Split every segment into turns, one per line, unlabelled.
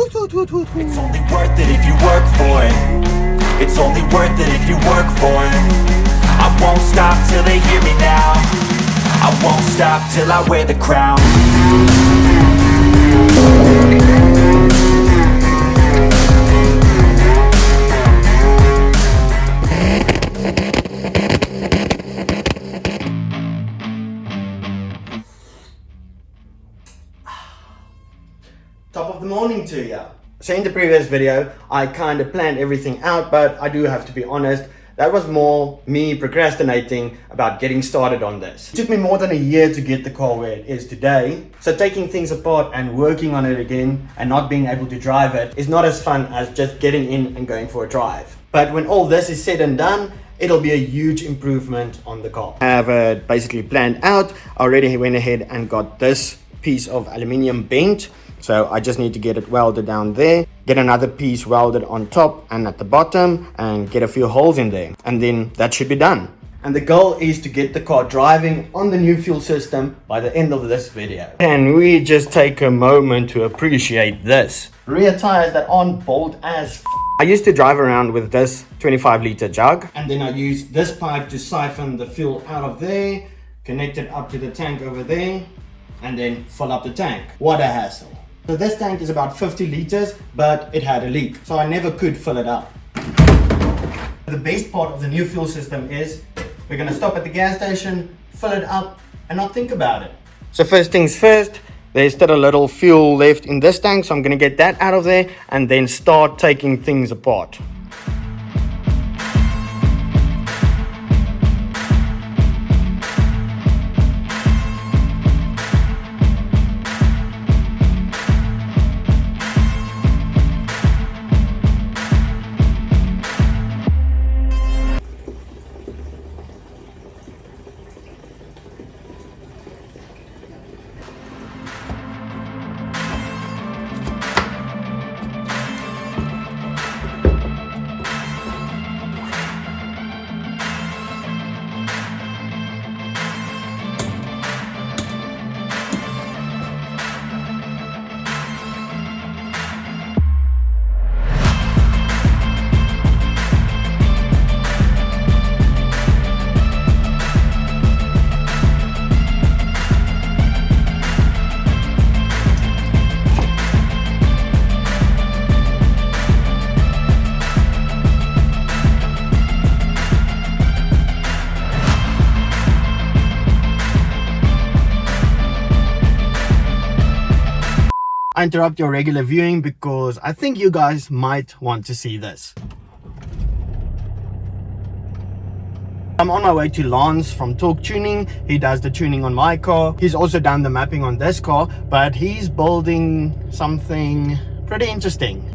It's only worth it if you work for it. It's only worth it if you work for it. I won't stop till they hear me now. I won't stop till I wear the crown.
Top of the morning to you. So in the previous video, I kind of planned everything out, but I do have to be honest, that was more me procrastinating about getting started on this. It took me more than a year to get the car where it is today. So taking things apart and working on it again and not being able to drive it is not as fun as just getting in and going for a drive. But when all this is said and done, it'll be a huge improvement on the car. I have it basically planned out. I already went ahead and got this piece of aluminium bent. So I just need to get it welded down there, get another piece welded on top and at the bottom, and get a few holes in there. And then that should be done. And the goal is to get the car driving on the new fuel system by the end of this video. Can we just take a moment to appreciate this? Rear tires that aren't bolt as I used to drive around with this 25-liter jug, and then I used this pipe to siphon the fuel out of there, connect it up to the tank over there, and then fill up the tank. What a hassle. So this tank is about 50 liters, but it had a leak, so I never could fill it up. The best part of the new fuel system is we're gonna stop at the gas station, fill it up, and not think about it. So first things first, there's still a little fuel left in this tank, so I'm gonna get that out of there and then start taking things apart. I interrupt your regular viewing because I think you guys might want to see this. I'm on my way to Lance from Torque Tuning. He does the tuning on my car. He's also done the mapping on this car, but he's building something pretty interesting.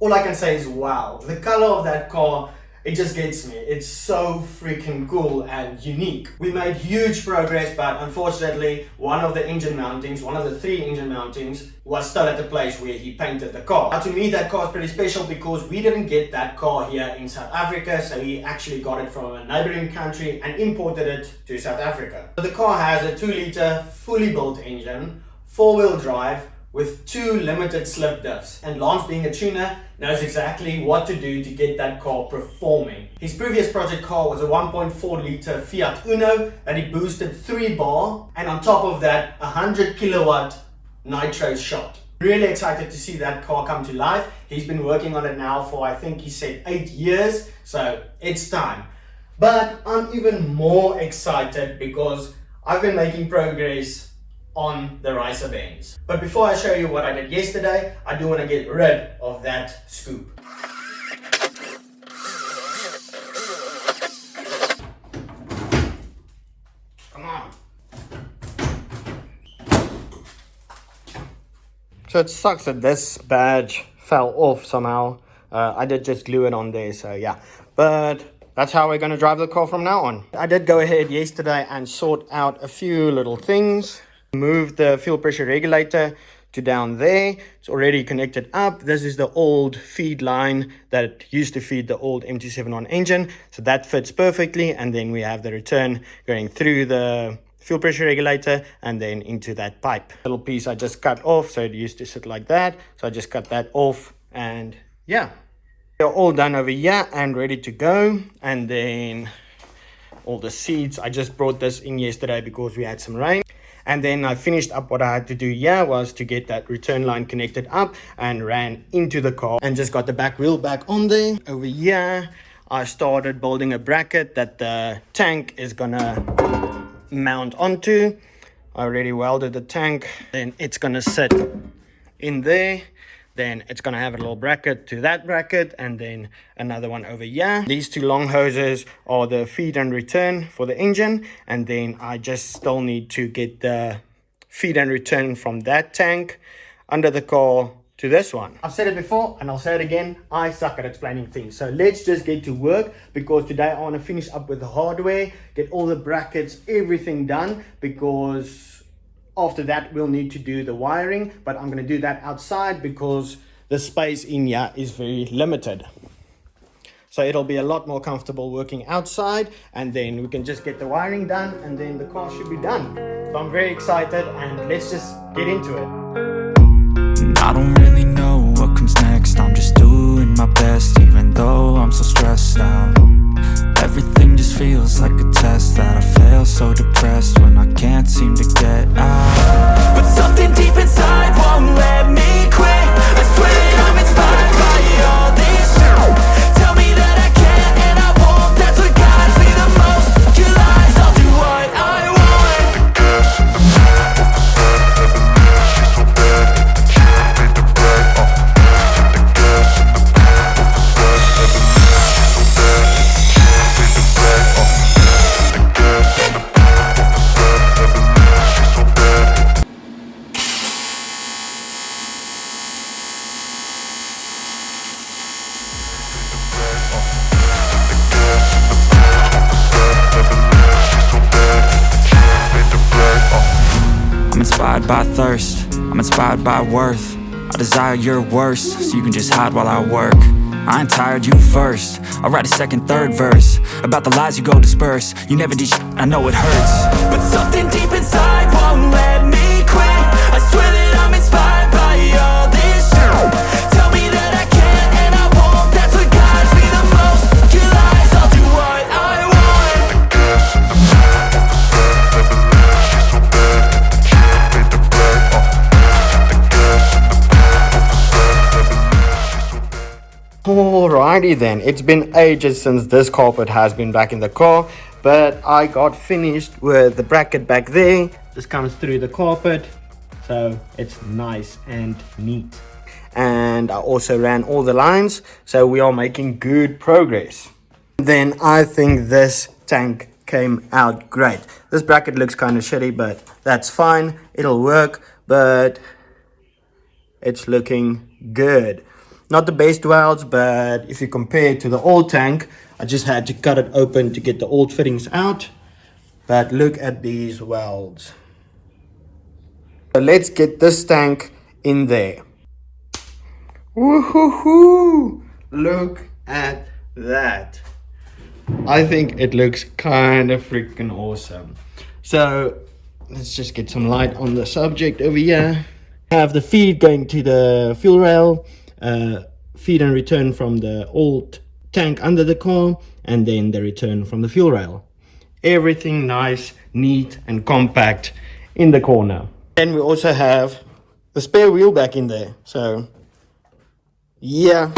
All I can say is wow. The color of that car It just gets me. It's so freaking cool and unique. We made huge progress, but unfortunately, one of the engine mountings, one of the 3 engine mountings, was still at the place where he painted the car. Now, to me, that car is pretty special because we didn't get that car here in South Africa, so he actually got it from a neighboring country and imported it to South Africa. So the car has a 2-liter fully built engine, 4-wheel drive, with 2 limited slip diffs, and Lance, being a tuner, knows exactly what to do to get that car performing. His previous project car was a 1.4 litre Fiat Uno that he boosted 3 bar, and on top of that 100 kilowatt nitro shot. Really excited to see that car come to life. He's been working on it now for, I think he said, 8 years, so it's time. But I'm even more excited because I've been making progress on the Ricer Benz. But before I show you what I did yesterday, I do want to get rid of that scoop. Come on. So it sucks that this badge fell off somehow. I did just glue it on there, so yeah. But that's how we're going to drive the car from now on. I did go ahead yesterday and sort out a few little things. Moved the fuel pressure regulator to down there. It's already connected up. This is the old feed line that used to feed the old M271 engine. So that fits perfectly. And then we have the return going through the fuel pressure regulator and then into that pipe. Little piece I just cut off. So it used to sit like that. So I just cut that off and yeah. They're all done over here and ready to go. And then all the seats. I just brought this in yesterday because we had some rain. And then I finished up what I had to do here was to get that return line connected up and ran into the car and just got the back wheel back on there. Over here, I started building a bracket that the tank is gonna mount onto. I already welded the tank. Then it's gonna sit in there. Then it's going to have a little bracket to that bracket and then another one over here. These 2 long hoses are the feed and return for the engine. And then I just still need to get the feed and return from that tank under the car to this one. I've said it before and I'll say it again. I suck at explaining things. So let's just get to work because today I want to finish up with the hardware, get all the brackets, everything done because after that, we'll need to do the wiring, but I'm going to do that outside because the space in here is very limited. So it'll be a lot more comfortable working outside and then we can just get the wiring done and then the car should be done. So I'm very excited and let's just get into it.
I don't really know what comes next. I'm just doing my best even though I'm so stressed out. Everything just feels like a test that I fail, so depressed when I can't seem to get out. But something deep inside won't let me quit. I swear that I'm inspired by all this shit. Tell me that I can and I won't. That's what guides me the most. Your lies, I'll do what I want. I'm inspired by thirst, I'm inspired by worth. I desire your worst, so you can just hide while I work. I ain't tired, you first. I'll write a second, third verse about the lies you go disperse. You never did shit, I know it hurts. But something deep inside won't let me quit. I swear that I'm inspired by all this shit. Tell me that I can and I won't. That's what guides me the most. Your lies, I'll do what I want.
Alrighty then, it's been ages since this carpet has been back in the car, but I got finished with the bracket back there. This comes through the carpet, so it's nice and neat. And I also ran all the lines, so we are making good progress. Then I think this tank came out great. This bracket looks kind of shitty, but that's fine, it'll work, but it's looking good. Not the best welds, but if you compare it to the old tank, I just had to cut it open to get the old fittings out. But look at these welds. So let's get this tank in there. Woohoo! Look at that. I think it looks kind of freaking awesome. So let's just get some light on the subject over here. Have the feed going to the fuel rail, feed and return from the old tank under the car, and then the return from the fuel rail. Everything nice, neat and compact in the corner. And we also have the spare wheel back in there. So yeah,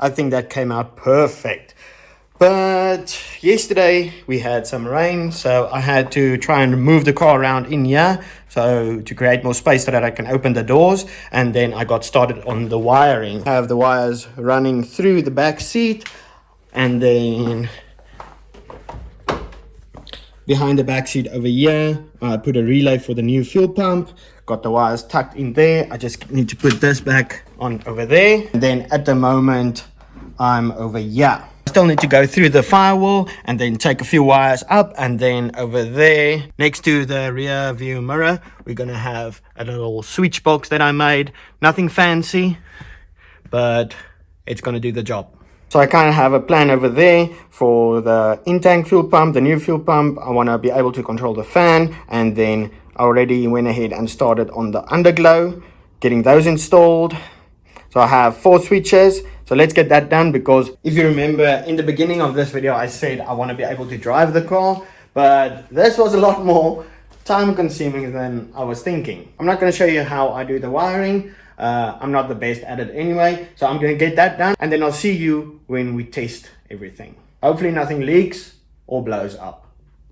I think that came out perfect. But yesterday we had some rain, so I had to try and move the car around in here, so to create more space so that I can open the doors. And then I got started on the wiring. I have the wires running through the back seat, and then behind the back seat over here, I put a relay for the new fuel pump. Got the wires tucked in there. I just need to put this back on over there. And then at the moment, I'm over here. Still need to go through the firewall and then take a few wires up, and then over there next to the rear view mirror we're gonna have a little switch box that I made. Nothing fancy, but it's gonna do the job. So I kind of have a plan over there for the in-tank fuel pump, the new fuel pump. I want to be able to control the fan, and then I already went ahead and started on the underglow, getting those installed. So I have 4 switches. So let's get that done, because if you remember in the beginning of this video, I said I want to be able to drive the car, but this was a lot more time consuming than I was thinking. I'm not going to show you how I do the wiring. I'm not the best at it anyway, so I'm going to get that done, and then I'll see you when we test everything. Hopefully nothing leaks or blows up.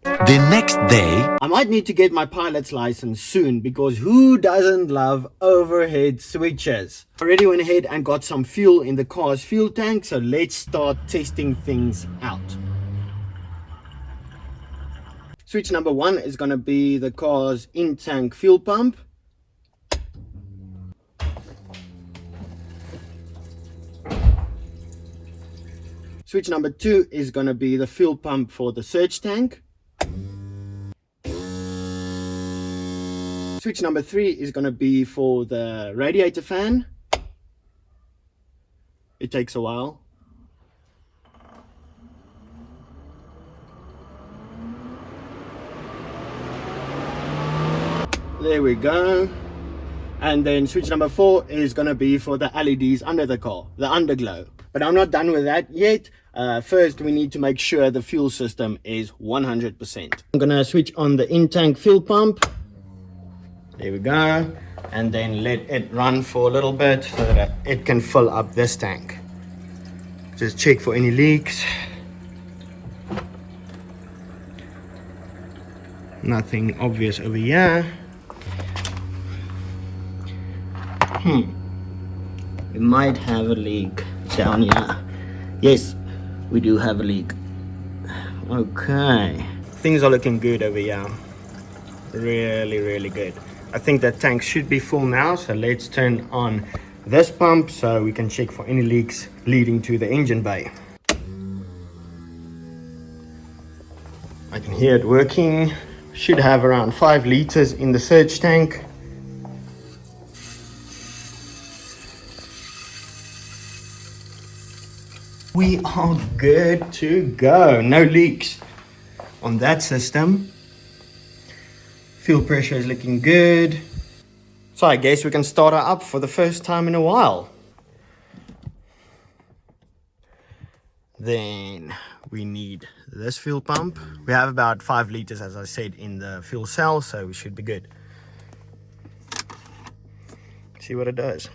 The next day,
I might need to get my pilot's license soon, because who doesn't love overhead switches? I already went ahead and got some fuel in the car's fuel tank, so let's start testing things out. Switch number 1 is going to be the car's in-tank fuel pump. Switch number 2 is going to be the fuel pump for the surge tank. Switch number 3 is going to be for the radiator fan. It takes a while. There we go. And then switch number 4 is going to be for the LEDs under the car, the underglow. But I'm not done with that yet. First, we need to make sure the fuel system is 100%. I'm going to switch on the in-tank fuel pump. There we go. And then let it run for a little bit so that it can fill up this tank. Just check for any leaks. Nothing obvious over here. We might have a leak down here. Yes, we do have a leak. Okay, things are looking good over here. Really good. I think that tank should be full now, so let's turn on this pump so we can check for any leaks leading to the engine bay. I can hear it working. Should have around 5 liters in the surge tank. We are good to go. No leaks on that system. Fuel pressure is looking good. So I guess we can start her up for the first time in a while. Then we need this fuel pump. We have about 5 liters, as I said, in the fuel cell, so we should be good. See what it does.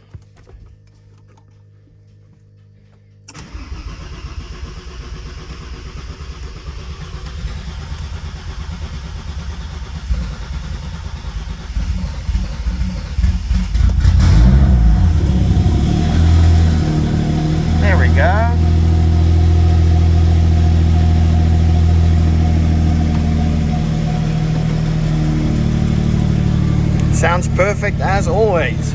There we go. Sounds perfect as always.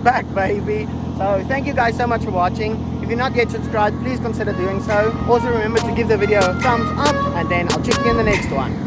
back, baby. So thank you guys so much for watching. If you're not yet subscribed, please consider doing so. Also remember to give the video a thumbs up, and then I'll check you in the next one.